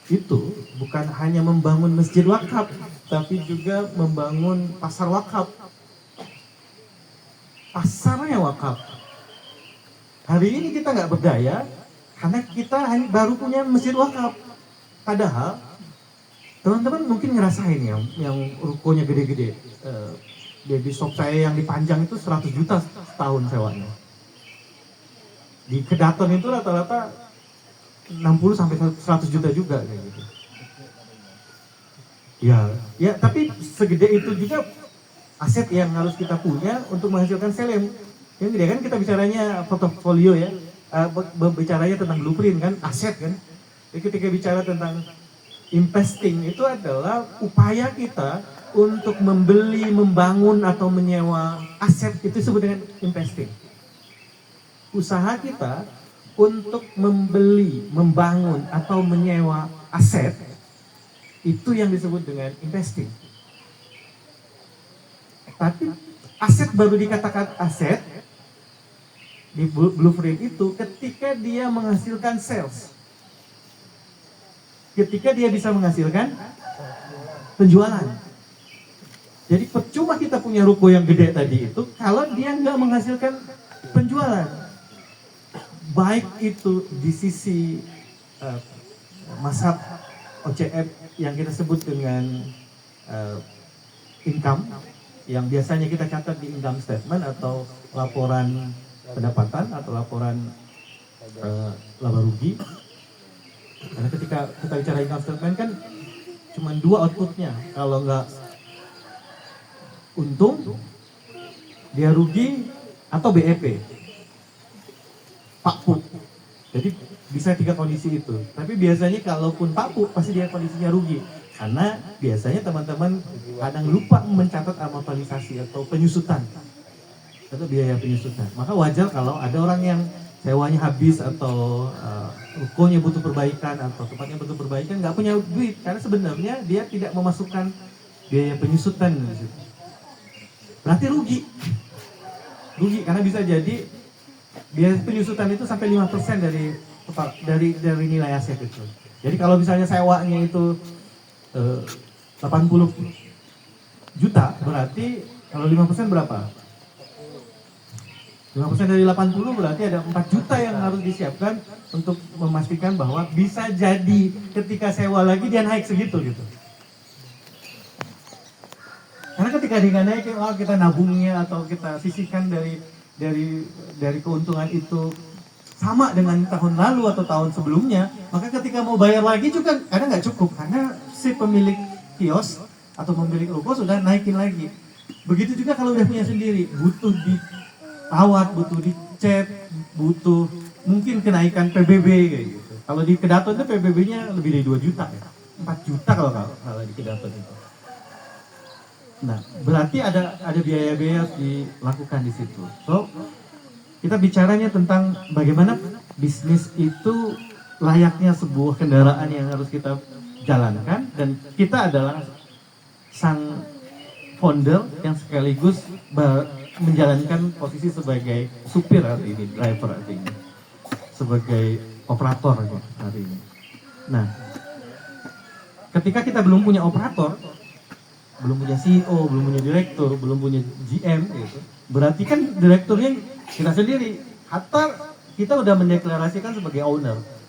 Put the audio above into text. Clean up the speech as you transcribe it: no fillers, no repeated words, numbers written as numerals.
itu bukan hanya membangun masjid wakaf, tapi juga membangun pasar wakaf. Pasarnya wakaf. Hari ini kita nggak berdaya karena kita baru punya masjid wakaf. Padahal teman-teman mungkin ngerasain yang rukonya gede-gede. Baby shop saya yang dipanjang itu 100 juta setahun sewanya. Di Kedaton itu rata-rata 60 sampai 100 juta juga kayak gitu. Ya, tapi segede itu juga aset yang harus kita punya untuk menghasilkan selem. Yang gede kan kita bicaranya portofolio ya, bicaranya tentang blueprint kan, aset kan. Jadi ketika bicara tentang investing itu adalah upaya kita untuk membeli, membangun atau menyewa aset, itu disebut dengan investing. Usaha kita untuk membeli, membangun atau menyewa aset itu yang disebut dengan investing. Tapi aset baru dikatakan aset di blueprint itu ketika dia menghasilkan sales. Ketika dia bisa menghasilkan penjualan. Jadi percuma kita punya ruko yang gede tadi itu kalau dia nggak menghasilkan penjualan. Baik itu di sisi mazhab OCF yang kita sebut dengan income, yang biasanya kita catat di income statement atau laporan pendapatan atau laporan laba rugi. Karena ketika kita bicara income statement kan cuma dua outputnya, kalau nggak untung, dia rugi, atau BEP, pakpu. Jadi bisa tiga kondisi itu. Tapi biasanya kalaupun pakpu pasti dia kondisinya rugi. Karena biasanya teman-teman kadang lupa mencatat amortisasi atau penyusutan atau biaya penyusutan. Maka wajar kalau ada orang yang sewanya habis atau rukonya butuh perbaikan atau tempatnya butuh perbaikan, nggak punya duit karena sebenarnya dia tidak memasukkan biaya penyusutan di situ. Berarti rugi karena bisa jadi biaya penyusutan itu sampai 5% dari nilai aset itu. Jadi kalau misalnya sewanya itu 80 juta, berarti kalau 5% berapa? 5% dari 80 berarti ada 4 juta yang harus disiapkan untuk memastikan bahwa bisa jadi ketika sewa lagi dia naik segitu gitu. Karena ketika dia naik, kita nabungnya atau kita sisihkan dari keuntungan itu sama dengan tahun lalu atau tahun sebelumnya, maka ketika mau bayar lagi juga kadang nggak cukup karena si pemilik kios atau pemilik ruko sudah naikin lagi. Begitu juga kalau udah punya sendiri, butuh dirawat, butuh dicat, butuh mungkin kenaikan PBB kayak gitu. Kalau di Kedaton itu PBB-nya lebih dari 2 juta ya, 4 juta kalau di Kedaton itu. Nah, berarti ada biaya-biaya harus dilakukan di situ. So, kita bicaranya tentang bagaimana bisnis itu layaknya sebuah kendaraan yang harus kita jalankan, dan kita adalah sang founder yang sekaligus menjalankan posisi sebagai supir hari ini, driver hari ini, sebagai operator hari ini. Nah, ketika kita belum punya operator, belum punya CEO, belum punya direktur, belum punya GM gitu, berarti kan direkturnya kita sendiri. Hatta kita udah mendeklarasikan sebagai owner.